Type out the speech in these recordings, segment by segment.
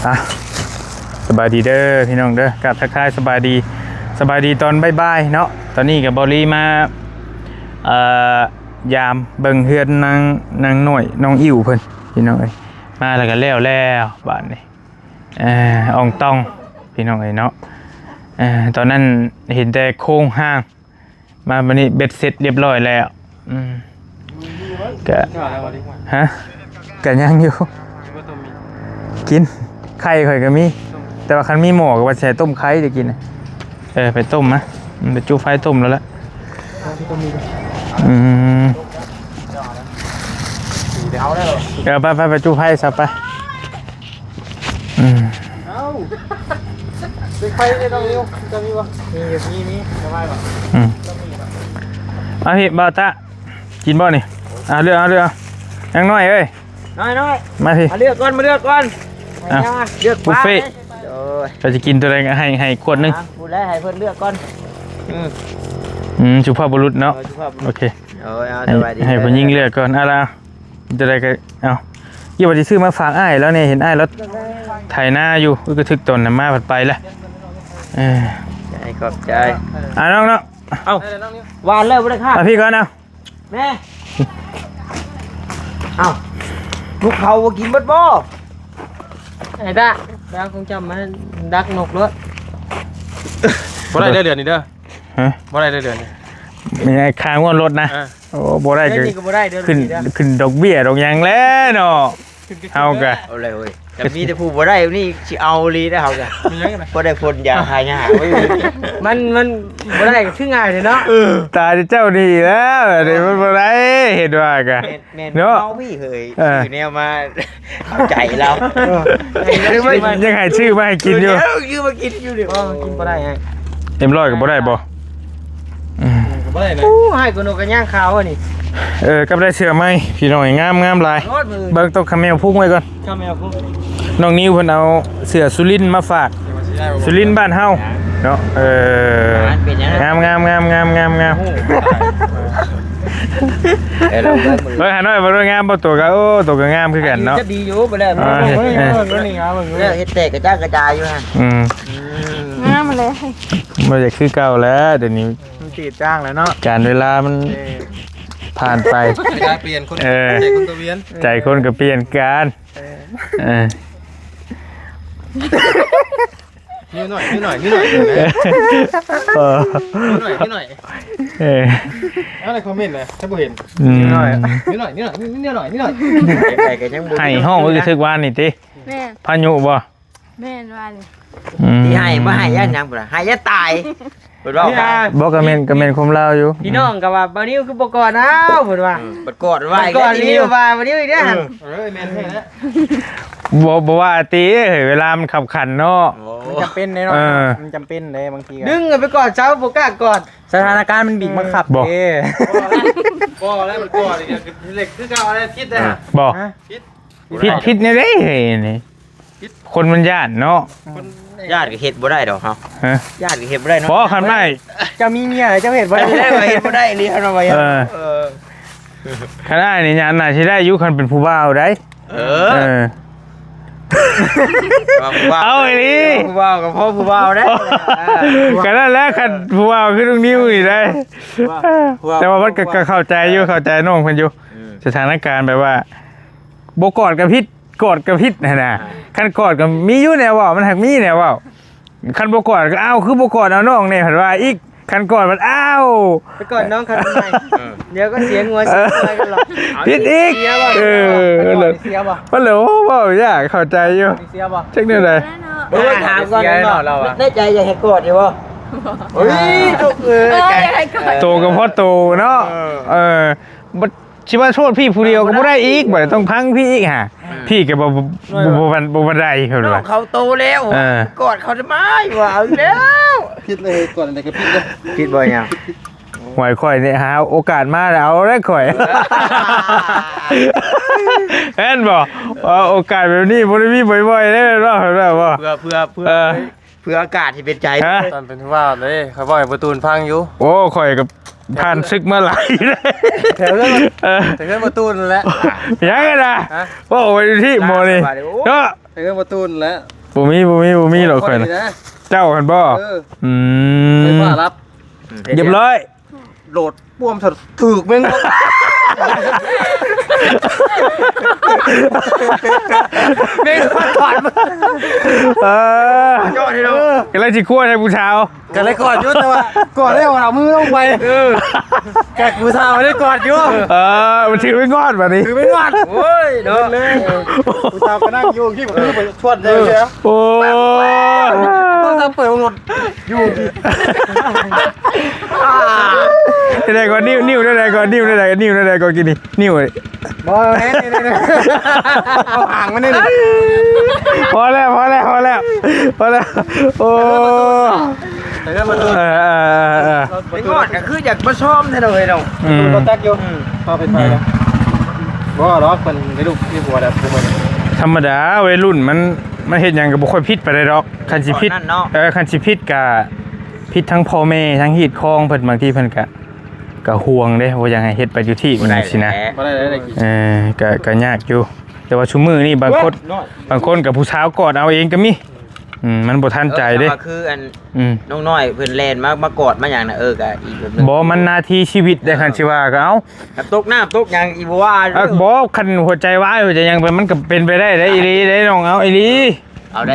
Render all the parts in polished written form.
อ่ะสบายดีเด้อพี่น้องเด้อกับทักทายสบายดีตอนบ่ายๆเนาะตอนนี้กับบอลลี่มายามเบิ่งเฮือนนางหน่อยน้องอิ๋วเพิ่นพี่น้องเอ้ยมาแล้วก็แล้วบ้านนี้อ่องต้องพี่น้องเอ้ยเนาะตอนนั้นเห็นแต่โครงห้างมาวันนี้เบ็ดเสร็จเรียบร้อยแล้วก็ฮะก็ยังอยู่กินไข่ข่อยก็มีแต่ว่าคันมีหม้อก็ว่าใช้ต้มไข่จะกินไปต้มมะไปจุไฟต้มแล้วละไปจุไฟซะไปไฟไม่ต้องนิ้วจะมีวะมีสบายป่ะพี่บ่าวตะกินบ่นี่เลือกยังน้อยเอ้ยน้อยมาพี่มาเลือกก่อนเลือกบุฟเฟ่เราจะกินตัวอะไรให้ขวดนึงพูดได้ให้เพื่อนเลือกก่อนสุภาพบุรุษเนาะโอเคให้ผู้หญิงเลือกก่อนอะไรตัวอะไรก็เอายี่ว่าจะซื้อมาฝากอ้ายแล้วเนี่ยเห็นอ้ายแล้วถ่ายหน้าอยู่ก็ทึกตนน่ะมาผัดไปแล้วขอบใจน้องเอ้าวานเลยบุญค่าพี่ก่อนเอาแม่เอ้าลูกเขากินบัดบ่ไอ้ตาแล้วคงจำมันดักนกเลยบ่ได้เดือนนี้เด้อบ่ได้เดือนนี้มีไอ้ค้างว่ารถนะโอ้บ่ได้ขึ้นดอกเบี้ยดอกยังแล้วเนาะเอากะเอาเลยเว้ยแต่มีแต่ผู้บ่ได้นี่สิเอาลีได้เฮากะบ่ได้ฝนยาหายามันบ่ได้คือง่ายเลยเนาะตาเจ้าดีแล้วเดี๋ยวมันบ่ได้เห็นว่ากะเนาะเอาพี่เฮ้ยอยู่แนวมาเข้าใจเรายังให้ชื่อมาให้กินอยู่ชื่อมากินอยู่ดิกินบ่ได้ไงเต็มร้อยก็บ่ได้บ่บ่ได้นะให้กูนกกระย่างขาวอ่ะนี่กับได้เสื้อไหมพี่น้อยงามลายเบิ่งตกคาเมลพุ่งไว้ก่อนคาเมลพุ่งน้องนิ้วเพิ่นเอาเสื้อสุรินทร์มาฝากสุรินทร์บ้านเฮาเนาะงามเฮ้ยหาหน่อยบ่งามบ่ตัวก็ตัวก็งามคือกันเนาะจะดีอยู่บ่แล้วนี่งามเฮ็ดแตกกระจายกระจายอยู่ฮะงามเลยบ่อยากคือเก่าแล้วเดี๋ยวนี้มันติดจ้างแล้วเนาะการเวลามันผ่านไปเปลี่ยนคนใจคนก็เปลี่ยนใจคนก็เปลี่ยนกันนิดหน่อยอะไรคอมเมนต์นะถ้าบ่เห็นนิดหน่อยให้ห้องรู้สึกว่านี่ติพายุบ่แม่นว่าที่ให้บ่ให้ย่านยังบ่ล่ะให้ย่าตายเพิ่นว่าบ่กะเม่นคุมลาวอยู่พี่น้องก็ว่าบ่นิ้วคือบ่กอดเอ้าเพิ่นว่าบ่กอดไว้ก่อนนิ้วว่าบ่นิ้วอีกเด้อหั่นแม่นแท้แล้วบ่ว่าติเวลามันขับขันเนาะมันจำเป็นเนาะมันจำเป็นเด้บางทีดึงไปกอดเจ้าบ่กล้ากอดสถานการณ์มันบีบบังคับบ่แล้วมันกอดเดี๋ยวเล็กคือเก่าอะไรพิษนะบ่พิษเนี่ยเด้นี่คนมันย่านเนาะญาติก็เฮ็ดบ่ได้ดอกเฮาญาติก็เฮ็ดบ่ได้เนาะบ่คันได้จะมีเมียจะเฮ็ดบ่ได้เฮ็ดบ่ได้นี่เฮาว่าคันได้นี่ญาติน่าสิได้อยู่คันเป็นผู้บ่าวได้เอาไอ้นี่ผู้บ่าวกับพ่อผู้บ่าวได้คันนั้นแหละคันผู้บ่าวคือตรงนิ้วนี่ได้แต่ว่ามันก็เข้าใจอยู่เข้าใจน้องเพิ่นอยู่สถานการณ์แบบว่าบ่กอดกับพิษกอดกับพิษนะคันกอดกับมีอยู่แนวว่ามันหักมีแนวว่าคันบ่กอดก็คือบ่กอดเอาน้องเนี่ยเห็นว่าอีกคันกอดมันไปกอดน้องคันใหม่เดี๋ยวก็เสียงัวเสียอะไรกันหรอกพิษอีกเสียบ่มันเหลือบ่ยากเข้าใจอยู่เสียบ่จักเนี่ยได้ถามก่อนเราได้ใจอยากให้กอดอยู่บ่เฮ้ยตกโตกับพ่อโตเนาะชิว่าโทษพี่ผู้เดียวก็ไม่ได้อีกบ่ต้องพังพี่อีกฮะพี่ก็บ่ได้เขาเลยเขาโตแล้วกอดเขาจะไม่ว่าแล้วพิษเลยกอดอะไรก็พิษเลยพิษบ่อยเนี่ยหวยข่อยเนี่ยหาโอกาสมาแล้วเอาได้ข่อยเห็นบ่โอกาสแบบนี้บ่ได้มีบ่อยๆได้เนาะแบบว่าเพื่ออากาศที่เป็นใจตอนเป็นว่าเลยเขาบอกให้ประตูพังอยู่โอ้ข่อยกับผ่านซึกมาหลายเลยแต่เรื่องประตูนั่นแหละยังไงล่ะว่าโอ้ยที่โมนี่เนาะแต่เรื่องประตูนั่นแหละ บ่มีหรอกข่อยน่ะเจ้าหั่นบ่ เออ อื ไม่ ม ว่ารับ เรียบร้อย โหลดป้วมถูกแม่งแม่งถอดมา เออ จอดให้เรา กำลังสิคั่วให้ผู้ชาว กันเลยกอดอยู่แต่ว่าก่อนได้เอามือลงไปแกะกูสาวได้กอดอยู่ มันถือไม่งอดบัดนี้ ถือไม่รอดโอ้ยเนาะกูสาวก็นั่งอยู่ที่ผมไปชวดเลยแล้ว โอ้ ต้องทำเปิดรถอยู่ที่ ได้ก่อนนิ้วได้ก่อนนิ้วได้ก่อนกินนี่นิ้ว บ่แม่นี่เอาห่างมานี่ พอแล้วโอ้ แต่ก็มาดู ไม่งอดก็คืออยากมาซ้อมแท้เลยเนาะ รถแท็กอยู่พอเป็นไปแล้วบ่ล็อกมันไม่รู้ที่หัวแบบพวกมัน ธรรมดาวัยรุ่นมันเฮ็ดหยังก็บ่ค่อยผิดไปได้ดอกคันสิผิดคันสิผิดก็ผิดทั้งพ่อแม่ทั้งฮีดคองเพิ่นบางทีเพิ่นก็ห่วงเด้ว่าอยากให้เฮ็ดไปอยู่ที่มันสินะ บ่ได้กิน ก็ยากอยู่แต่ว่าชุมือนี่บางคนกับผู้สาวกอดเอาเองก็มีมันบ่ทันใจเด้ คืออันน้องน้อยเพิ่นแล่นมากอดมาอย่างน่ะก็อีกแบบนึง บ่มันหน้าที่ชีวิตได้คันสิว่าก็เอา ตกน้ำตกหยังอีบ่ว่า บ่คันหัวใจวายหัวใจหยังมันก็เป็นไปได้อีหลีได้น้องเอาอีหลี เอาได้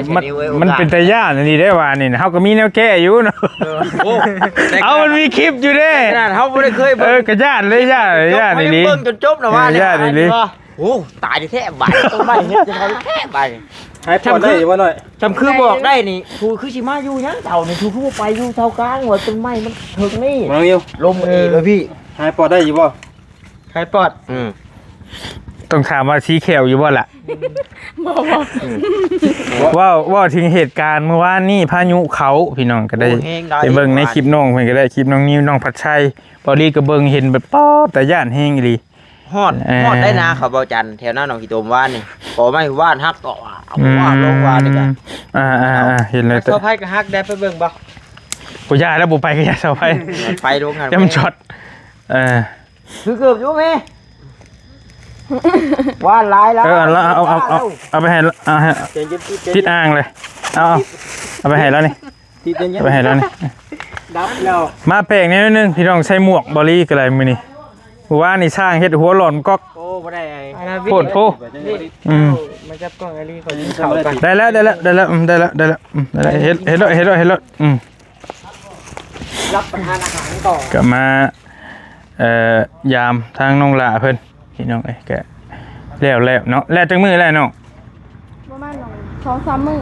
มันเป็นตาย่านอีหลีได้ว่านี่เฮาก็มีแนวแก้อยู่เนาะเอามันมีคลิปอยู่เด้ ขนาดเฮาบ่ได้เคยเบิ่ง ก็ย่านเลยย่านอีหลี เบิ่งจนจบนะว่า ย่านอีหลี โอ้ตายแท้บาดต้นไม้เฮ็ดจะเขาแท้บาด ให้พอได้บ่หน่อย จำคือบอกได้นี่ทูคือสิมาอยู่ยังเท่านี่ทูคือไปอยู่เท่ากลางหัวต้นไม้มันถึงนี่ น้องยิว ลมเองเลยพี่ ให้พอได้อยู่บ่ ใครปอด ต้องถามว่าสีเขียวอยู่บ่ล่ะว่าถึงเหตุการณ์เมื่อวานนี่พายุเขาพี่น้องก็ได้ไปเบิ่งในคลิปน้องเพิ่นก็ได้คลิปน้องนิ้วน้องพัดชัยบอดี้ก็เบิ่งเห็นแบบป๊อดแต่ย่านแฮงอีหลี ฮอดได้นะเขาเบาจันแถวหน้าหนองขี้ตมว่านนี่ขอไม่ว่านฮักต่อเอาว่านลงว่านนี่กัน เห็นเลย เซอร์ไพรส์ก็ฮักได้ไปเบิ่งบ่ บ่ย่าแล้วบ่ไปก็อย่าเซาไป ไปลงกัน จำช็อตคือเกือบอยู่แม่ว่านหลายแล้ว แล้วเอาไปให้ติดอ่างเลยเอาไปให้แล้วนี่ ติดเย็น เอาไปให้แล้วนี่ ดับแล้ว มาแปลกนิดนึงพี่น้องใส่หมวกบอลี่ก็อะไรมื้อนี้ว่านี่สร้างเฮ็ดหัวหล่อนก๊อก โอ้บ่ได้ โพดโพมันจับกล้องไอ้ลี่เขายิงเข้ากัน ได้แล้วเฮ็ดแล้วรับประทานอาหารต่อก ลับมายามทางน้องหลาเพิ่นพี่น้องเอ้ยแกแล้วเนาะแล้วจังมื้อแล้วเนาะ ประมาณ2-3 มื้อ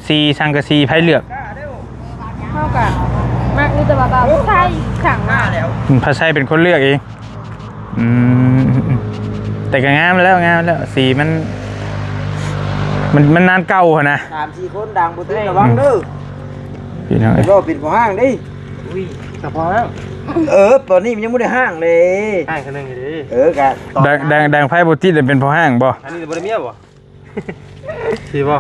ซีสังกะสีไผเลือก เท่ากันมากนี่แต่ว่าแบบใช่ขังมาก พระชัยเป็นคนเลือกเองแต่ก็งามแล้วสีมันนานเก่าหั่นนะ 3-4 คนดังบ่ตื่นระวังเด้อ พี่น้อง ไอ้บ่ปิดบ่ห้างดิอุ้ย กระเพาะแล้ว ตอนนี้มันยังบ่ได้ห้างเลย ให้คันนึงดิ กะ ดังไพ่บ่ติดเป็นพอห้างบ่ อันนี้บ่ได้เมียบ่สิบ่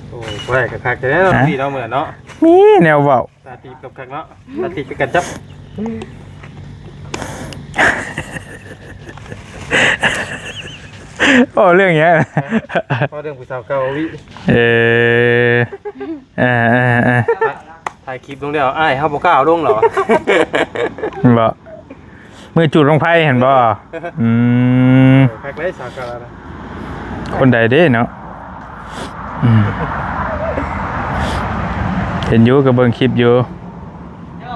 โอ้บ่ได้คักๆแต่เนาะพี่เนาะเหมือนเนาะ มีแนวเว้า ตาตีกับคักเนาะตาตีไปกันจับ โอ้เรื่องเงี้ย พอเรื่องผู้สาวเก่าวิ ถ่ายคลิปลงเดียวอ้ายเฮาบ่กล้าเอาลงหรอ บ่มือจุดลงไพ่เห็นบ่คักเลยสาวเก่านะ คนใดเด้เนาะเห็นอยู่กับเบิ่งคลิปอยู่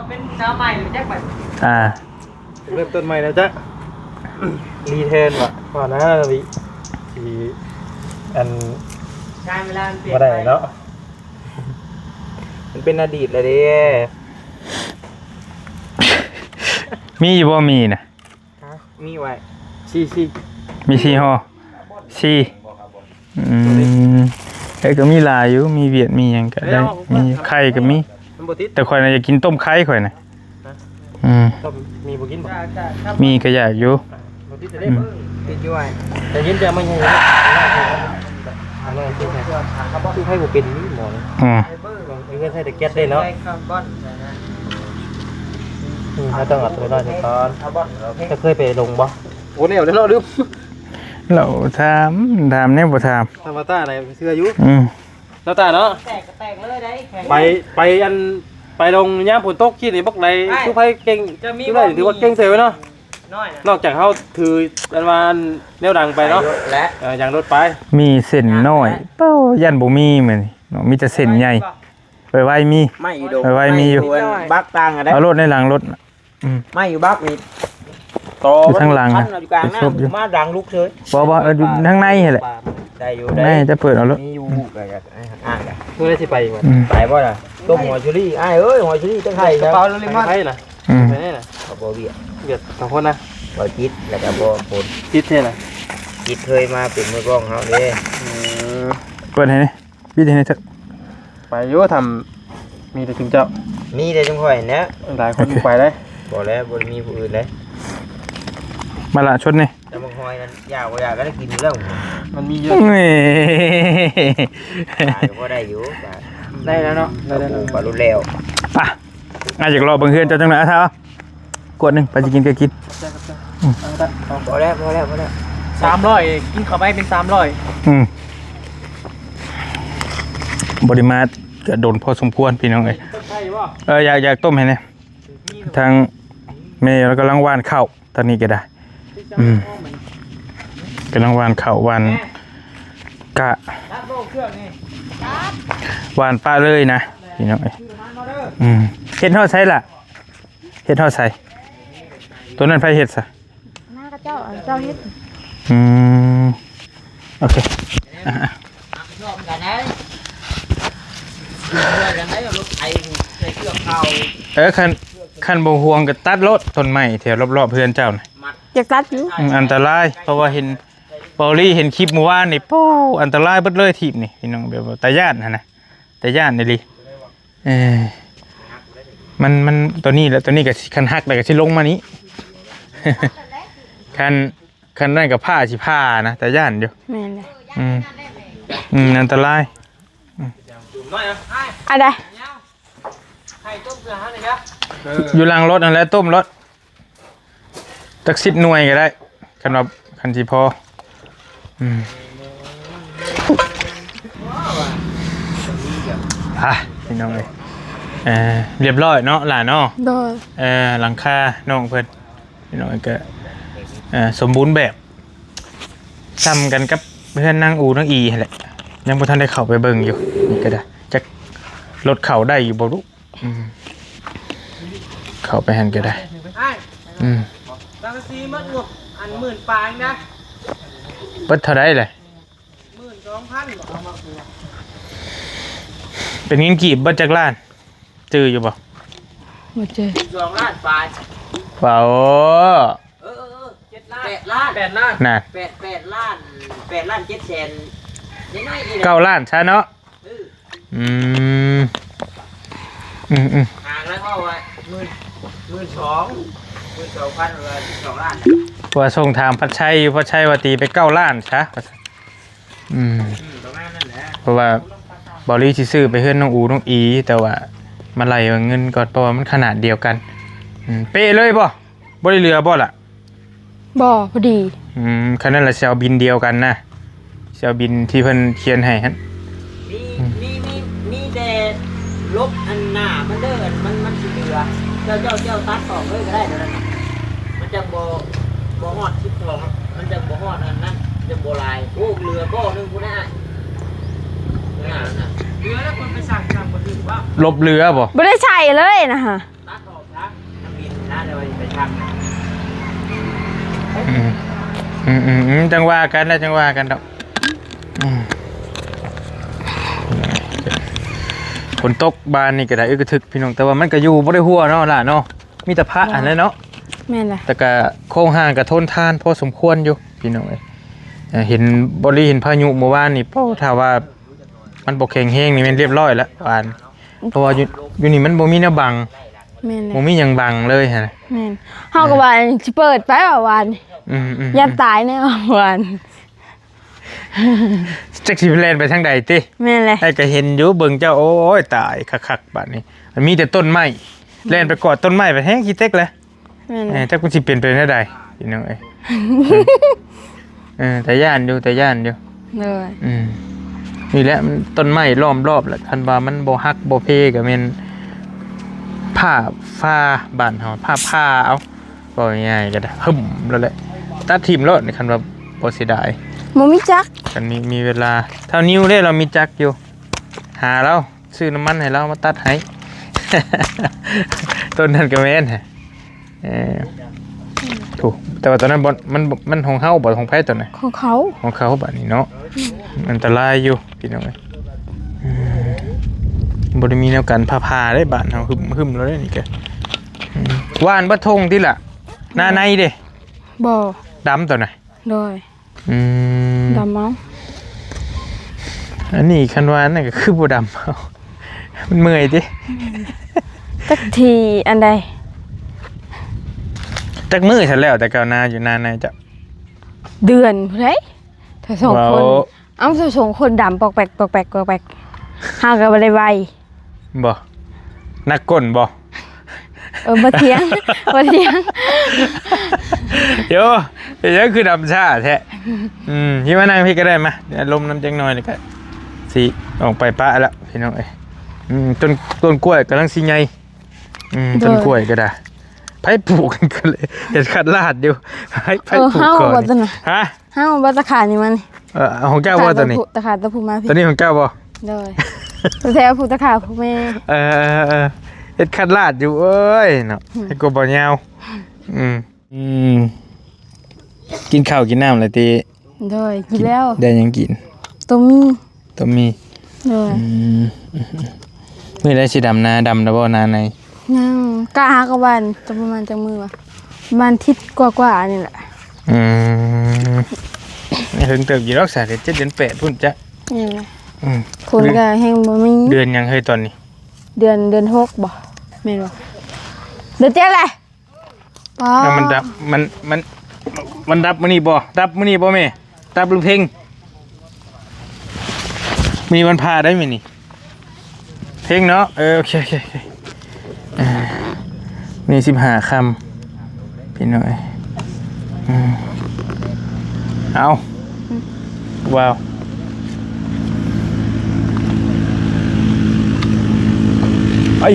เป็นสาวใหม่หรือแจ็คใหม่ เริ่มต้นใหม่แล้วจ้ะรีเทนว่ะว่านะวิที่อัน การเวลาเปลี่ยน บ่ได้เนาะ มันเป็นอดีตเลยเด้ มีอยู่บ่มีนะ มีไว้ ชี้ มี4ห่อก็มีหลายอยู่มีเวียดมีหยังก็ได้มีไข่ก็มี มันบ่ติด แต่ข่อยน่ะอยากกินต้มไข่ข่อยน่ะ ต้มมีบ่กินบ่ มีก็อยากอยู่ บ่ติดจะได้บ่ ติดอยู่ไว้ แต่ยินจะไม่ใช่อันนั้นคือให้กูเป็นนี่หมอนี่เงินใช้แต่แก๊สได้เนาะ คาร์บอนนะ ถ้าต้องอัดตัวได้ตอนจะเคยไปลงบ่โอ้เนี่ยเดี๋ยวเราลืม เราถามเนี่ยบ่ถาม ธรรมตาไหนเสื้ออยู่ อืม แล้วตาเนาะ แตกก็แตกเลยได้แข็ง ไปอันไปลงย่ามฝนตกขี้นี่บักไร ใช่ ทุกไผเก่ง จะมี ทุกไรถือว่าเก่งเสียไว้เนาะ น้อยนะ นอกจากเขาถืออันวานแนวดังไปเนาะ และ อย่างรถไป มีเส้นน้อยเป้ายันบ่มีเหมือนเนาะมีแต่เส้นใหญ่ไปไว้มี ไม่อยู่ดง ไว้มีอยู่ บักตังอะได้ เอารถในหลังรถอืม ไม่อยู่บักนี่ ต่อ อยู่ข้างหลัง พั นะ นอยู่กลางหน้า ครบอยู่ มาดังลุกเฉย บ่อยู่ข้างในนี่แหละ ได้อยู่ แม่ ได้ จะเปิดเอารถ มีอยู่อะไรกันอ่างกัน เพื่อได้สิไปอีกวัน อืม ไปบ่ล่ะต้มหัวเชอรี่อ้ายเอ้ยหัวเชอรี่ตั้งไข่ กระเป๋าลิมอนไปนะ อืม ไปไหนนะ กระโบเบีย เบียดสองคนนะ บ่จิตแล้วก็บ่ปน คิดเท่นะ จิตเคยมาเป็นมือกล้องเฮาเด้ เปิดให้นี่พี่ให้นี่เถอะ ไปโย่ทำมีแต่ถึงเจ้า มีแต่จังค่อยนะ หลายคนไปได้ บ่แล้วบ่มีผู้อื่นเลย มาละชดนี่ แต่บางหอยนั้นอยากบ่อยากก็ได้กินแล้ว มันมีเยอะ เฮ้ย ก็บ่ได้อยู่ ได้แล้วเนาะได้ ได้ แล้ว ปลาลุแล้ว ป่ะอาจจะรอเบิ่งเฮือนเจ้าจังได๋ท่ากดหนึงไปสิกินก็กิน พอแล้วพอแล้วพอแล้ว 300กินเข้าไปเป็น300 อืมบริมาตรก็โดนพอสมควรพี่น้องเอ้ย ใช่ป่ะ อยากต้มให้เนี่ยทางเมย์แล้วก็ลังว่านข้าวตอนนี้ก็ได้อืมกำลังว่านข้าวว่านกะว่านป้าเลยนะพี่น้องเอ้ยอืมเฮ็ดเฮาใส่ล่ะเฮ็ดเฮาใส่ตัวนั้นไผเฮ็ดซะ หน้ากระเจ้าเฮ็ด อืมโอเค ชอบกันนะเพื่อนกันได้รถไถใส่เครื่องเข้า คันบ่ห่วงก็ตัดรถต้นไม้แถวรอบๆเพื่อนเจ้าน่ะ อยากตัดอยู่ อันตรายเพราะว่าเห็นเบอลี่เห็นคลิปเมื่อวานนี่โป้อันตรายเบิดเลยทีมนี่พี่น้องแบบว่าตาย่านนะตาย่านนี่ลิมันตัวนี้แล้วตัวนี้ก็คันหักแล้วก็สิลงมานี้ คันนั่นกับผ้าสิผ้านะตาย่านอยู่ แม่นเลย อันตราย อะไร อยู่หลังรถนั่นแหละต้มรถจัก10หน่วยก็ได้คันว่าคันสิพอพี่น้องเลยเรียบร้อยเนาะหลานเนาะ โดย หลังคาน้องเพิ่นพี่น้องก็สมบูรณ์แบบซ้ำกันกับเพื่อนนั่งอูนั่งอีแหละยังบ่ทันได้เข้าไปเบิ่งอยู่นี่ก็ได้จักรถเข้าได้อยู่บ่รู้เข้าไปหันก็ได้ตั้งซีมัดงบอัน10,000ปางนะ เปิดเท่าไดเลย 12,000 เป็นเงินกีบเบิดจักล้านจื้ออยู่บ่ หมดเจอ 2ล้านปลาย เปล่า 7ล้าน8ล้าน น่ะ 8ล้าน8ล้าน7แสนยังไงอีก 9ล้านซะเนาะอืม ห่างแล้วก็ว่า12,000หรือ12ล้าน ว่าส่งทางพัดชัยอยู่พัดชัยว่าตีไป9ล้านซะประมาณนั้นแหละ เพราะว่าบอลลี่สิซื้อไปเฮือนน้องอูน้องอีแต่ว่ามาไล่เอาเงินก่อนเพราะว่ามันขนาดเดียวกันเป๊ะเลยบ่ได้เรือบ่ล่ะ บ่พอดี คันนั้นละเซลบินเดียวกันนะเซลบินที่เพิ่นเขียนให้ฮะ มีแต่ลบอันหน้ามันเด้อมันสิเหลือเจ้าตัดออกเลยก็ได้เดี๋ยวนั้นมันจะบ่ฮอด12มันจะบ่ฮอดอันนั้นจะบ่ลายโอ้เรือบ่นึงพุ่นน่ะเรือแล้วคนไปสั่งบ่ถึงว่า ลบเรือบ่ ไม่ได้ใช้เลยนะฮะ ตัดออกครับน้ำบินน่าจะไปชั่ง จังว่ากันนะจังว่ากันดอกฝนตกบานนี่ก็ได้อึกกระทึกพี่น้องแต่ว่ามันก็อยู่บ่ได้หัวเนาะล่ะเนาะมีแต่พระอันนั้นเนาะ แม่นเลย แต่ก็โครงห่างกับทนทานพอสมควรอยู่พี่น้องเห็นบริเห็นพายุเมื่อวานนี่เพราะถ้าว่ามันบกแข็งแห้งนี่มันเรียบร้อยแล้ววานเพราะว่าอยู่นี่มันบ่มีแนวบัง แม่นเลย บ่มีหยังบังเลยฮะ แม่นเฮาก็ว่าสิเปิดไปว่าวันยันตายแน่วัน จักสิแล่นไปทางใดติ แม่นเลย ไอ้ก็เห็นอยู่เบิ่งเจ้าโอ้ยตายคักๆบัดนี้มันมีแต่ต้นไม้แล่นไปกอดต้นไม้ไปแห้งขี้เต็กเลย แม่นเลย จักมันสิเป็นไปได้ใดพี่น้อง แต่ย่านอยู่เลย นี่แหละมันต้นไม้ล้อมรอบแหละคันว่ามันบ่ฮักบ่เพก็แม่นผ้าฟ้าบ้านเฮาผ้าเอาบ่ง่ายๆก็ได้หึ่มแล้วแหละตัดทิ่มโลดนี่คันว่าบ่เสียดาย บ่มีจัก คันมีเวลาเท่านิ้วเด้เรามีจักอยู่หาเราซื้อน้ำมันให้เรามาตัดให้ ต้นนั้นก็แม่นถูกแต่ว่าตอนนั้นมันของเฮาบ่ของไผตัวไหน ของเขา ของเขาบัดนี้เนาะอันตรายอยู่พี่น้องเอ้ยบ่ได้มีแนวกันพาได้บ้านเฮาหึมแล้วได้นี่แกว่านบ่ทงติล่ะหน้าในเด้ บ่ ดำตัวไหน โดยดำเมา อันนี้คันว่านั่นก็คือบ่ดำเอามันเมื่อยติ จักทีอันใด จักมือฉันแล้วแต่เก่านาอยู่นานในจะ เดือนผู้ใดถ้าสองคน ว้าว เอาถ้าสองคนดำปอกแปกหาก็บ่ได้ไว บ่นักก้นบ่ บ่เถียง บ่เถียง เดี๋ยวคือดำชาแท้พี่มานั่งพี่ก็ได้มาเดี๋ยวลมน้ำจังหน่อยเลยก็สิออกไปปะแล้วพี่น้องเอ้ยต้นกล้วยกำลังสิใหญ่ต้นกล้วยก็ได้ไผปลูกกันก็เลยเห็ดขัดลาดอยู่ไผปลูกก่อนฮะ เฮาบ่ตะขานี่มัน ของเจ้าบ่ตัวนี้ ตะขาตะพูมาพี่ ตัวนี้ของเจ้าบ่ โดยตัวแท้ผู้ตะขาผู้แม่ เห็ดขัดลาดอยู่เอ้ยเนาะให้กบ่ยาวกินข้าวกินน้ำอะไรตี โดยกินแล้ว ได้ยังกิน ตัวมี ตัวมี โดย มือได้สีดำนาดำนะบ่นาใน ยังกะหากะวันจะประมาณจังมือวะประมาณทิศกว่าๆนี่แหละ นี่ถึงเติบอยู่รักษาเดือน7 เดือน 8พุ่นจ้ะ นี่แหละคนก็แฮงบ่มี เดือนยังเฮ้ยตอนนี้ เดือน6บ่แม่นบ่เดือน7แหละป้า แล้วมันดับมันดับมื้อนี้บ่ดับมื้อนี้บ่แม่ดับลูกเพ่งมีวันพาได้มั้ยนี่เพ่งเนาะโอเคมี15 ค่ำพี่น้อยเอาว้าวไอ้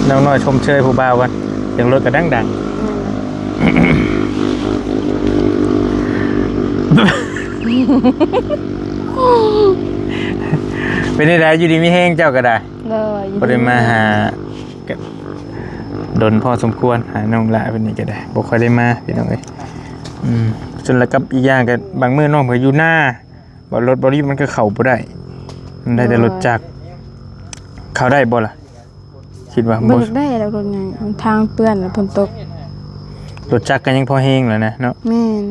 น้องน้อยชมเชยผู้บ่าวกันเสียงรถกระดังเป็นได้ได้อยู่ดีไม่แห้งเจ้าก็ได้ เลย บ่ได้มาหาดนพอสมควรหาน้องละเป็นนี่ก็ได้บ่ค่อยได้มาพี่น้องเอ้ยจนแล้วกับอีกอย่างก็บางมื้อน้องเพิ่นอยู่หน้าบ่รถบ่รีบมันก็เข้าบ่ได้มันได้แต่รถจักรเข้าได้บ่ล่ะคิดว่า บ่ บ่ ได้แล้วรถไงทางเปื้อนแล้วฝนตก รถจักรก็ยังพอแห้งแล้วนะเนาะ แม่น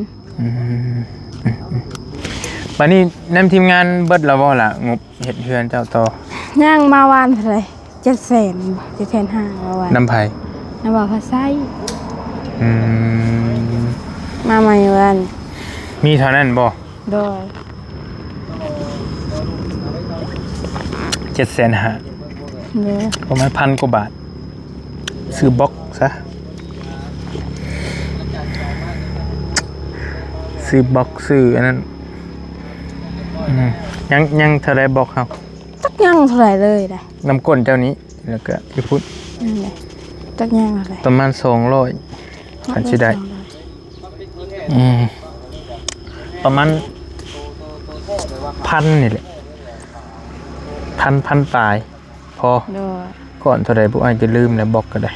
บัดนี้นำทีมงานเบิดแล้วบ่ล่ะงบเฮ็ดเฮือนเจ้าต่อย่าง มาวานเท่าไหร่700,000 มาวาน นำไผ น้ำบ่าวพาไส้ ม มาใหม่วัน มีเท่านั้นบ่ โดย 750,000 โดย ประมาณ1,000 กว่าบาทซื้อบล็อกซะซื้อบล็อกซื้ออันนั้นยังเท่าไรบล็อกเฮา จักยังเท่าไหร่เลยได้ น้ำก้นเจ้านี้แล้วก็ที่พุทธ นั่นแหละจักยังเท่าไหร่ ประมาณ200คันสิได้ประมาณ1,000นี่แหละพันปลายพอ โดย ก่อนเท่าไรพวกอาจจะลืมแล้วบล็อกก็ได้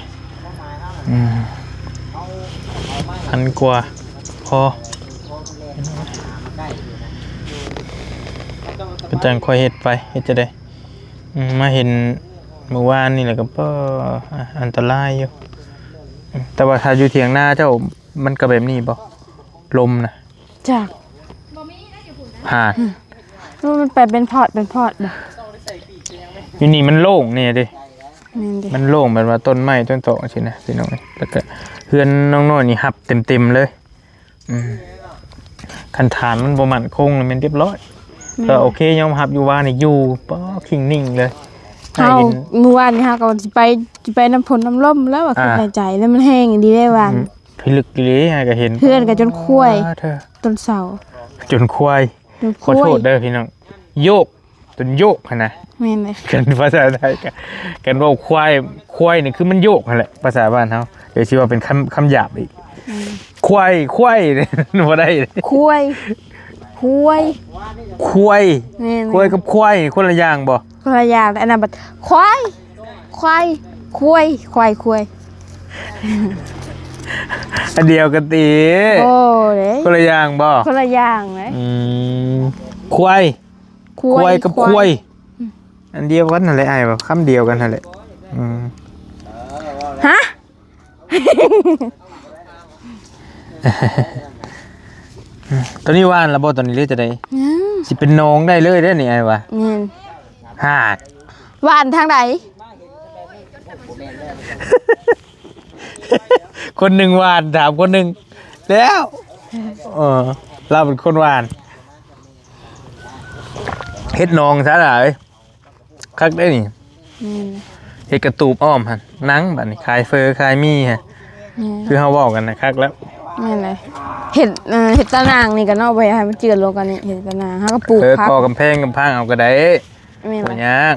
1,000 กว่าพอก็จังค่อยเฮ็ดไปเฮ็ดจะได้มาเห็นเมื่อวานนี่แหละก็อันตรายอยู่แต่ว่าถ้าอยู่เถียงหน้าเจ้ามันก็แบบนี้บ่ลมนะ จาก หาด มันไปเป็นพอร์ตบ่ อยู่นี่มันโล่งเนี่ยดิ แม่นดิ มันโล่งแบบว่าต้นไม้ต้นโตใช่นะพี่น้องแล้วก็เฮือนน้องน้อยนี่หับเต็มเลยคันฐานมันบ่มั่นคงเลยมันเรียบร้อยก็โอเคยอมรับอยู่ว่านี่อยู่ป้อคิงนิ่งเลย เฮาเมื่อวานนี้เฮาก็สิไป จะไปน้ำผลน้ำล่มแล้วว่าคือในใจแล้วมันแห้งดีได้วัน พิลึกอีหลีให้ก็เห็น เพื่อนกันจนคุ้ย เธอ ต้นเสา จนควาย จน ขอ คุ้ โท ย ษเด้อพี่น้องโยกจนโยกหั่นนะ แม่นเลย กันภาษาไทยกันว่าควายนี่คือมันโยกนั่นแหละภาษาบ้านเฮาเดี๋ยวสิว่าเป็นคำหยาบอีกควายเนี่ยบ่ได้เลย คุ้ยคุ้ย ควาย แม่น ควายกับควายคนละอย่างบ่ คนละอย่างอันนั้นบัดควายควายคุ้ยควายคุ้ย อันเดียวกันติ โอ้เด้ คนละอย่างบ่ คนละอย่างเลย ควายควายกับควายอันเดียวกันนั่นแหละไอ้แบบคำเดียวกันนั่นแหละฮะ ตอนนี้ว่านแล้วบ่ตอนนี้เลยจะได้ ยัง สิเป็นน้องได้เลยได้อนี่ไอ้วะ แม่น หาก หวานทางใด คนหนึ่งหวานถามคนหนึ่งแล้วเราเป็นคนหวานเฮ็ดน้องซะหน่อยคักได้นี่ เฮ็ดกระตูบอ้อมฮะหนังบัดนี้ขายเฟอร์ขายมีฮะคือเฮาเว้ากันนะคักแล้ว แม่นเลยเห็ดตะนางนี่ก็เนาะไปให้มันเจือลงกันนี่เห็ดตะนางเฮาก็ปลูกผัก ก่อกำแพงกำพังเอาก็ได้ แม่น บ่ เลย ยาก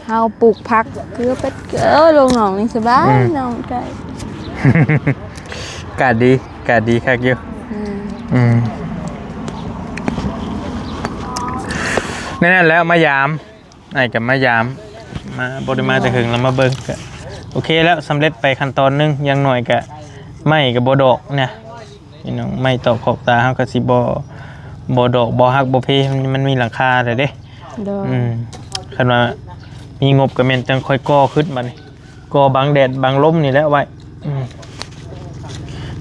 เฮาปลูกผักคือเป็ดลงหนองนี่สบายน้องได้ กาดดีคักอยู่นั่นแหล้วมายามไอ้กับมายามมาบ่ได้มาแต่หึงแล้วมาเบิ่งก็โอเคแล้วสำเร็จไปขั้นตอนนึงอยังหน่อยก็ไม่ก็บ่ดอกเนี่ยพี่น้องไม่ตอกขอบตาเฮาก็สิบ่ดอกบ่ฮักบ่เพมันมีราคาเลยเด้ โดย คันว่ามีงบก็แม่นจังค่อยก่อขึ้นบัดนี้ก่อบังแดดบังลมนี่แหละไว้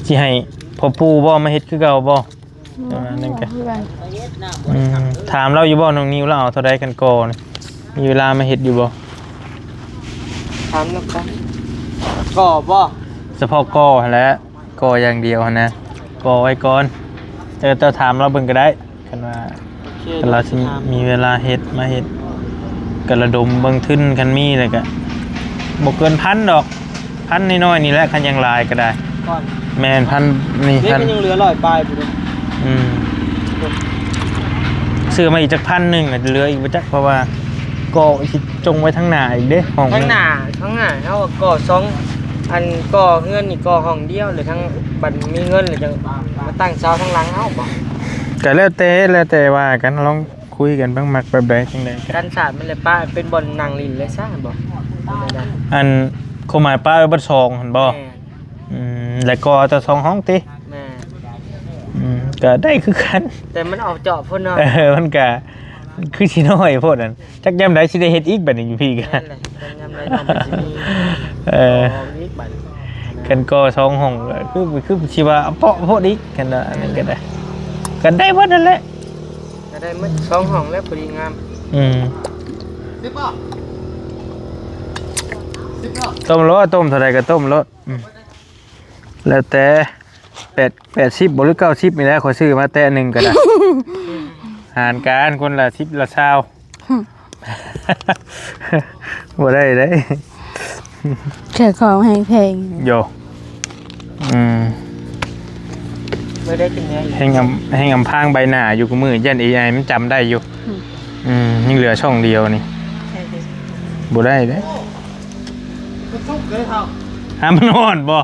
สิให้พ่อปู่บ่มาเฮ็ดคือเก่าบ่นั่นก็ถามเราอยู่บ่น้องนิวเราเอาเท่าใดกันก่อนี่มีเวลามาเฮ็ดอยู่บ่ ถามแล้วกันก่อบ่ เฉพาะก่อหั่นแหละก่ออย่างเดียวหั่นนะก่อไว้ก่อนแต่ถามเราเบิ่งก็ได้คันว่าคันเราสิมีเวลาเฮ็ดมาเฮ็ดก็ระดมเบิ่งทุนคันมีแล้วก็บ่เกิน1,000ดอก1,000น้อยๆนี่แหละคันยังหลายก็ได้ ก่อน แม่น1,000นี่ นี่ 1,000 มันยังเหลือ100ปลายอยู่เลย ซื้อมาอีกจัก1,000นึงอาจจะเหลืออีกบ่จักเพราะว่าก่อสิจงไว้ทางหน้าอีกเด้ห้อง ข้างหน้าเฮาก่อ2อันก่อเงินนี่ก่อห้องเดียวหรือทั้งบัดมีเงินหรือจังมาตั้งเสาทั้งหลังเฮาบ่ ก็แล้วแต่ว่ากันลองคุยกันบ้างมักแบบใดจังได๋ กันศาสตร์มันเลยป้าเป็นบ่อนนางลินเลยซะบ่ได้ อันความหมายป้าเบิดซองหั่นบ่แล้วก็จะ2ห้องติ แม่ ก็ได้คือกัน แต่มันออกเจาะพุ่นเนาะ มันก็คือสิน้อยโพดนั่นจักยามใดสิได้เฮ็ดอีกบัดนี้อยู่พี่กั นั่ น นแหละเป็นยามใดน้องมันสิมีอีกบัด กันก็2ห้องคือสิว่าเปาะโพดอีกกันอันนั้นก็ได้กันได้เบิดนั่นแหละ จะได้มัน2ห้องแล้วพอดีงาม ต้มรสต้มเท่าไรก็ต้มรสแล้วแต่80บ่หรือ90นี่แหละขอซื้อมาแต่หนึงก็ได้ หารการคนละ10ละ20บ่ได้เด้ เกิดของแพง โยไม่ได้กินเนื้อ ให้งำพางใบหน้าอยู่กับมือยัน AI มันจำได้อยู่ยังเหลือช่องเดียวนี่บ่ได้เด้มันอ่อนบ่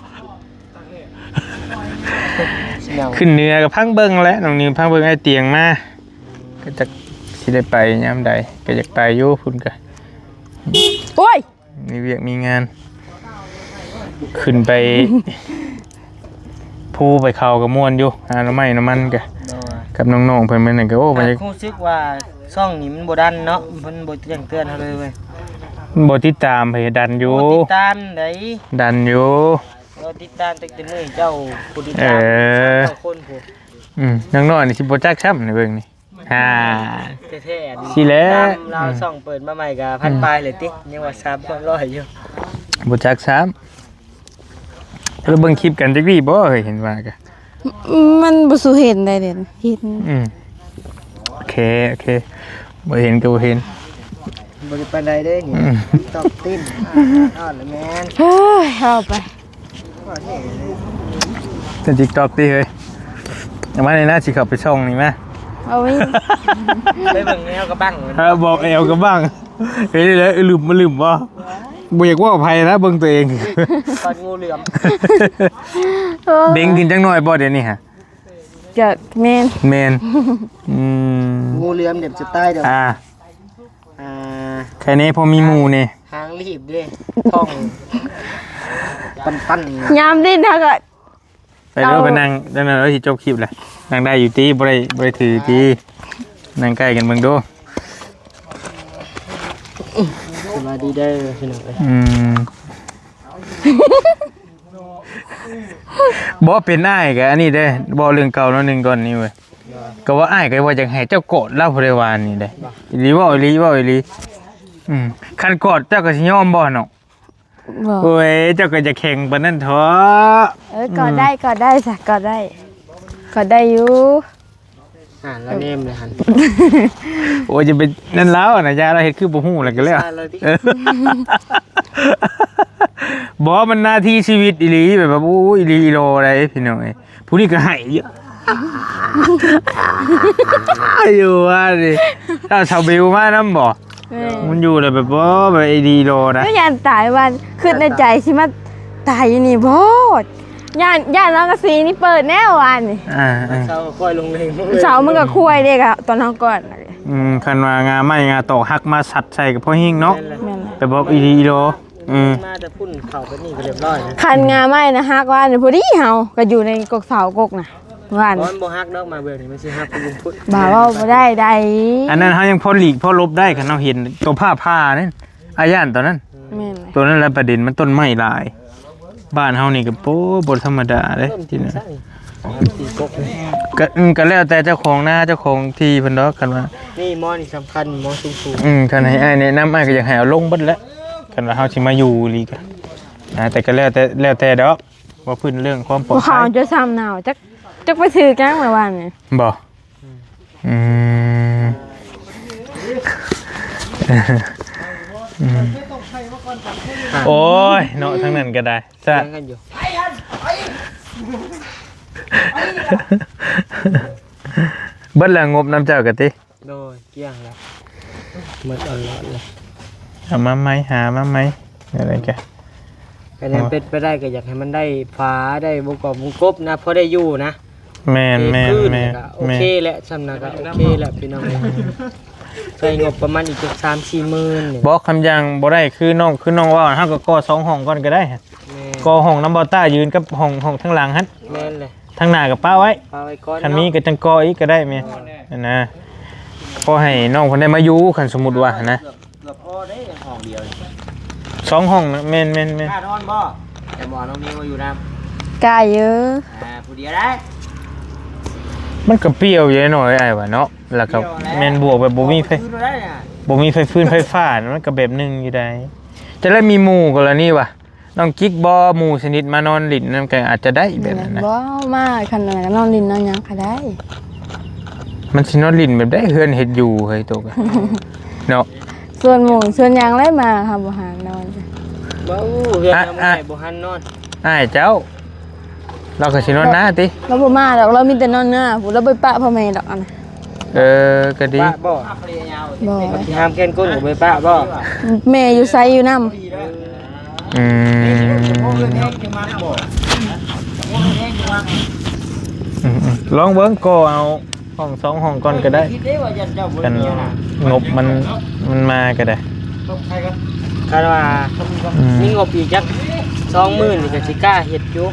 ขึ้นเหนือกับพังเบิ่งแล้วน้องนิวพังเบิ่งไอ้เตียงมาก็จะสิได้ไปยามใดก็อยากไปอยู่พุ่นก็ โอ้ย มีเวียกมีงาน ขึ้นไป ภูไปเขากับม่วนอยู่หาหน่อไม้น้ำมันก็กับน้องๆเพิ่นเป็นนั่นก็โอ้มัน คงซึกว่าช่องนี้มันบ่ดันเนาะมันบ่แจ้งเตือนเฮาเลยเว้ย บ่ติดตามไปดันอยู่ บ่ติดตามได้ ดันอยู่ บ่ติดตามตั้งแต่มื้อเจ้าผู้ติดตามเจ้าคนผู้ น้อยๆนี่สิบ่จักช้ำนี่เบิ่งนี่แท้ๆ สิแล้ว เราช่องเปิดมาใหม่ก็พันปลายเลยติยังว่า300อยู่ บ่จักซ้ำแล้วเบิ่งคลิปกันจักดีบ่เฮ้ยเห็นว่าก็ มันบ่สู้เห็นได้เด่นเห็น โอเคบ่เห็นก็บ่เห็น บริปานใดได้นี่ตอกติ้นอ่อนเลยแมน เฮ้ยเอาไป เป็น TikTok ติเฮ้ยเอามาในหน้าสิขับไปช่องนี่มา เอาไว้ ไปเบิ่งแนวกระบัง บอกแอวกันบ้างเฮ้ยเลยลืมบ่บ่อยากว่าอภัยนะเบิ่งตัวเอง ตอนงูเหลือม เด้งขึ้นจังหน่อยบ่เดี๋ยวนี้ฮะ จะแม่น แมน งูเหลือมเดี๋ยวจะตายเดี๋ยว อ่า อ่า แค่นี้พอมีหมู่นี่ หางรีบด้วยท้องปั้น ยามดิ้นถ้าก็ ไปเด้อไปนั่งแล้วสิจบคลิปแหละนั่งได้อยู่ติบ่ได้ถือตินั่งใกล้กันเบิ่งดู สวัสดีได้พี่น้อง บ่เป็นอ้ายก็อันนี้เด้บ่เรื่องเก่าเนาะนึงก่อนนี่เว้ยก็ว่าอ้ายก็ว่าจังให้เจ้ากอดเล่าบ่ได้วานนี่เด้อีหลีบ่อีหลีคันกอดเจ้าก็สิยอมบ่เนาะ บอก โอ้ยเจ้าก็จะแข่งปานนั้นเถอะ ก็ได้จ้ะก็ได้อยู่ แล้วเนมเลยฮัน โอ้ยจะเป็นนั่นแล้วนะยาเราเฮ็ดคือบ่ฮู้แล้วก็แล้ว บ่มันหน้าที่ชีวิตอีหลีแบบว่าโอ้ยอีหลีอีโลอะไรพี่น้องเอ้ยผู้นี้ก็ให้เยอะอยู่ว่าดิถ้าชาวบิวมานำบ่มันอยู่แล้วแบบบ่แบบอีดีโลนะ ก็ยันตายวันขึ้นในใจสิมาตายอยู่นี่บ่ย่านน้องกระสีนี่เปิดแน่วันนี่ เช้าค่อยลงเลง เสามันก็คุยเด็กอะตอนเฮาก่อน คันว่างาไม้งาตอกหักมาสัดใส่กับพ่อหิ้งเนาะ แม่น ไปบอกอีดีโล มาจะพุ่นเข่าไปนี่ก็เรียบร้อยนะ คันงาไม้นะฮักว่านี่พอดีเฮาก็อยู่ในกกเสากกน่ะว่าน ร้อนโบฮักดอกมาเบื่อนี่ไม่ใช่ฮักพุ่นพุ่น บ่าว่าบ่ได้ใด อันนั้นเฮายังพอหลีกพอลบได้คันเฮาเห็นตัวผ้านั่นอาย่านตอนนั้น แม่น ตัวนั้นแหละประเด็นมันต้นไม้หลาย บ้านเฮานี่ก็โป๊บ่ธรรมดาเด้ เริ่ม ที่ กิน นั่น ซะตีกกเลย ก็แล้วแต่เจ้าของนาเจ้าของที่เพิ่นดอกกันว่า นี่มอนี่สำคัญมอสูง คันให้อ้ายแนะนำอ้ายก็อยากให้เอาลงเบิดแล้วคันว่าเฮาสิมาอยู่อีหลีก็แต่ก็แล้วแต่ดอกว่าพื้นเรื่องความปลอด บ่ ภั ข่าวย จะซ้ำหนาวจักไปซื้อกันเมื่อวานนี่ บ่โอ้ยเนาะทั้งนั้นก็ได้ ๆ จ้ะ กันอยู่ เบิดแล้วงบน้ำเจ้ากะติ โดยเกี่ยงแล้วหมดอ่อนร้อนเลย เอามาไหมหามาไหมอะไรแก แต่นั้นเป็นไปได้ก็อยากให้มันได้ฟ้าได้วงกบวงกบนะพอได้อยู่นะ แม่น โอเคแหละสำนักโอเคแหละพี่น้องใช้งบประมาณอีกสัก3-4 หมื่นเนี่ย บอกคำยังบ่ได้คือน้องว่าเฮาก็ก่อ2ห้องก่อนก็ได้ แม่ ก่อห้องน้ำบ่ต้ายืนกับห้องทั้งหลังหั่น แม่นเลย ทั้งหน้ากับป้าไว้ ปาไว้ก่อน คันนี้ก็จังก่ออีกก็ได้แม่นั่นนะพอให้น้องเพิ่นได้มาอยู่คันสมมุติว่านะ เกือบพอได้ห้องเดียว 2ห้องนะแม่น กล้านอนบ่แต่หมอน้องนิ้วอยู่นะ กายเยอะ ผู้เดียวได้ มันก็เปรี้ยวอยู่หน่อยอ้ายว่าเนาะแล้วก็แม่นบวกแบบบ่มีไฟ คืนได้น่ะ บ่มีไฟฟื้นไฟฟ้ามันก็แบบนึงอยู่ได้จะได้มีหมู่กรณีว่ะน้องกิ๊กบ่หมู่ชนิดมานอนหลินนำกันอาจจะได้แบบนั้นนะ บ่มาคันนั้นก็นอนลินนอนหยังก็ได้ มันสินอนหลินแบบได้เฮือนเฮ็ดอยู่เฮ้ยตกอะเนาะ ส่วนหมูส่วนหยังเลยมาค่ะบ่หานอนจ้ะ บ่เฮือนน้ำไก่บ่หันนอน อ้ายเจ้า เราก็สินอนหน้าติ เราบ่มาดอกเรามีแต่นอนหน้าผู้เราไปปะพ่อแม่ดอกอันน่ะ ก็ดี ป้าบ่ บ่ ที่ห้ามแก้นก้นกับไปป้าบ่ แม่อยู่ไสอยู่นำ ลองเบิ่งก็เอาห้อง2ห้องก่อนก็ได้ คิดได้ว่าจะเจ้าบ่ กัน เดียวน่ะ งบมันมาก็ได้ คาดว่ามีงบอีกจัก20,000นี่ก็สิกล้าเฮ็ดอยู่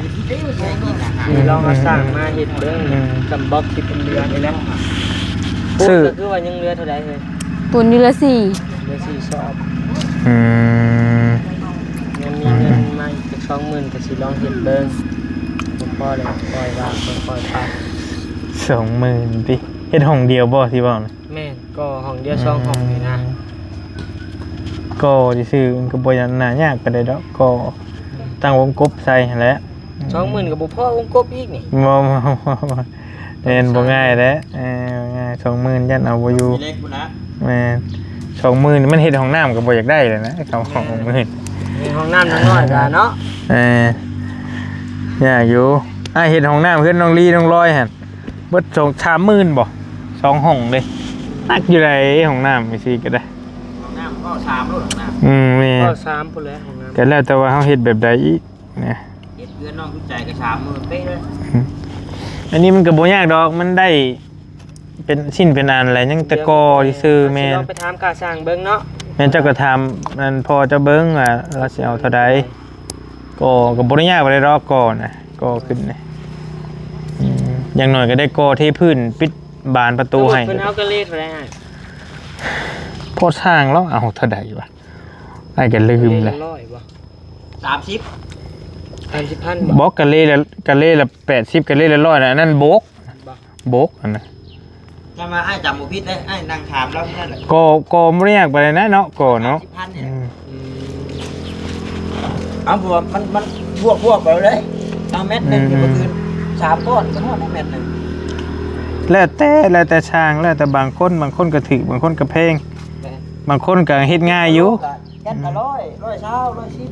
ลองเอาสร้างมาเฮ็ดเบิ่งกำบอกที่เป็นเดือนนี่แหละซื้อก็คือว่ายังเหลือเท่าใดเฮ้ย ตุนอยู่ละ4 เหลือ4 สอบ อืม ยังมีเงินมาอีก20,000ก็สิลองเฮ็ดเบิ่งพอแล้วปล่อยวางปล่อยไป 20,000ติเฮ็ดห้องเดียวบ่ที่เว้านะ แม่นก็ห้องเดียว2ห้องนี่นะ ก็ซื่อๆมันก็บ่ยันน่ายากปานใดดอกก็ตั้งวงกบใส่หั่นแหละ 20,000ก็บ่พอวงกบอีกนี่ บ่เล่นบ่ง่ายเด้ง่าย20,000ยันเอาบ่อยู่ เล็กพุ่นนะ แม่น 20,000นี่มันเฮ็ดห้องน้ำก็บ่อยากได้เลยนะ20,000 มีห้องน้ำน้อยๆกันเนาะ อยากอยู่เฮ็ดห้องน้ำเพิ่นน้องลีน้องลอยหั่นเบิด30,000บ่2ห้องเด้นักอยู่ไดห้องน้ำจังซี่ก็ได้ ห้องน้ำก็3รุ่นห้องน้ำ แม่ ก็3พุ่นแหละห้องน้ำ ก็แล้วแต่ว่าเฮาเฮ็ดแบบใดอีกนะ เฮ็ดเพื่อนน้องทุกใจก็30,000เป๊ะเลย อันนี้มันก็บ่ยากดอกมันได้เป็นชิ้นเป็นอันอะไรยังแต่กอซื่อแม่น ลองไปถามกาสร้างเบิ่งเนาะ แม่นเจ้าก็ทำนั่นพอเจ้าเบิ่งว่าเราสิเอาเท่าใดก็บ่ได้ยากบ่ได้ดอกก่อนนะก่อขึ้นนะอย่างน้อยก็ได้ก่อเทพื้นปิดบานประตูให้ เพิ่นเอาก็เลทเท่าไหร่ พอสร้างแล้วเอาเท่าใดวะไอ้ก็ลืมเลย 100บ่ 30 30,000บ่ บอกกะเล่ละ80กะเล่ละ100นะอันนั้นโบกอันนั้น จะมาให้จำบ่ผิดเลยให้นั่งถามเราที่นั่นแหละ ก็บ่ได้ยากไปเลยนะเนาะก่อเนาะ 30,000เนี่ย อืม เอาบวกมันบวกไปเลยเอาเม็ดหนึงอยู่เมื่อคืน3ก้อนก็ฮอดเม็ดหนึง แล้วแต่ช่างแล้วแต่บางคนก็ถึกบางคนก็แพงบางคนก็เฮ็ดง่ายอยู่ แค่ละ100 120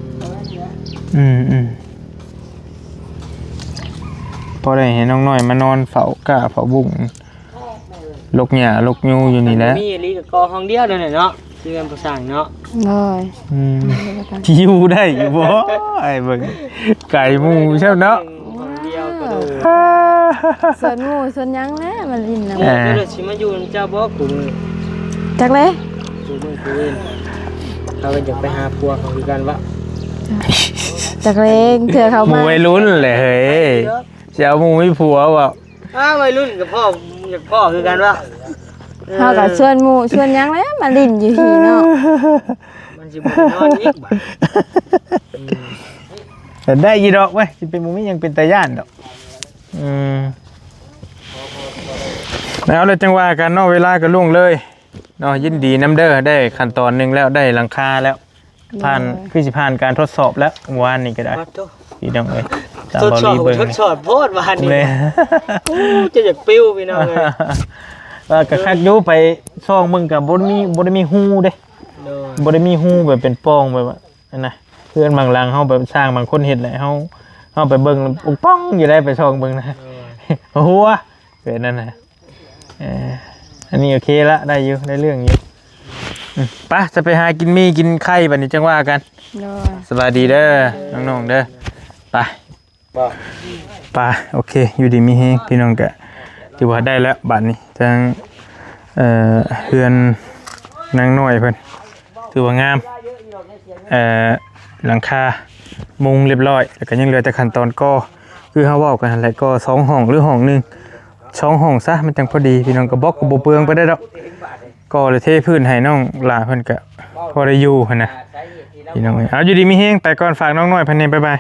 110อะไรอย่างเงี้ย อืมพอได้เห็นน้องน้อยมานอนเฝ้ากะเฝ้าบุ้งลกหญ้าลกยูอยู่นี่แหละ มีลีกับกอห้องเดียวเด้อเนาะชื่อกันผู้สร้างเนาะ เลย อยู่ได้อยู่บ่ไอ้เบิ่งไก่หมูใช่เนาะ ห้องเดียวก็ดู ส่วนหมูส่วนหยังแหละมันลินนะ ก็เลยสิมาอยู่เจ้าบ่กูมือ จักเลย กูมือกูเว้นเขาก็อยากไปหาผัวเขาคือกันว่า จักเลงเถื่อเขา หมู มา วัยรุ่นแหละเฮ้ยสิเอาหมูมีผัวบ่ วัยรุ่นกับพ่ออยากพ่อคือกันว่า เฮากับส่วนหมูส่วนหยังแหละมันลินอยู่หีเนาะ มันสิบ่นอนอีกบัด แต่ได้ยีดอกเว้ยสิเป็นหมูมียังเป็นตาย่านดอกแล้วเลยจังว่ากันเนาะเวลาก็ล่วงเลยเนาะยินดีน้ำเด้อได้ขั้นตอนหนึงแล้วได้หลังคาแล้วผ่านคือสิผ่านการทดสอบแล้วเมื่อวานนี้ก็ได้ วัดโต พี่น้องเอ้ยตาม ทด บอ สอบ ลีเบิ่ง ทดสอบโพดว่านี่ เลย จะอยากปิ้วพี่น้องเอ้ย ว่าก็คักอยู่ไปช่องมึงก็บ่ได้มีฮู้เด้ โดย บ่ได้มีฮู้แบบเป็นป้องแบบว่าอันน่ะเพื่อนบางหลังเฮาแบบสร้างบางคนเฮ็ดแหละเฮาไปเบิ่งปุ๊กป้องอยู่ได้ไปช่องเบิ่งนะหัวเป็นนั่นน่ะอันนี้โอเคละได้อยู่ได้เรื่องอยู่ไปจะไปหากินกินไข่บัดนี้จังว่ากัน เลย สวัสดีเด้อน้องๆเด้อไปไปโอเคอยู่ดีมีแฮงพี่น้องก็ถือว่าได้แล้วบัดนี้จังเฮือนนางน้อยเพิ่นถือว่างามหลังคามุงเรียบร้อยแล้วก็ยังเหลือแต่ขั้นตอนก่อคือเฮาเว้ากันนั่นแหละก็2ห้องหรือห้องนึง2ห้องซะมันจังพอดีพี่น้องก็บอกก็บ่เปลืองไปได้ดอกก็เลยเทพื้นให้น้องหลาเพิ่นก็พอได้อยู่หั่นน่ะพี่น้องเอ้ยเอาอยู่ดีมีแฮงไปก่อนฝากน้องน้อยเพิ่นนี่บ๊ายบาย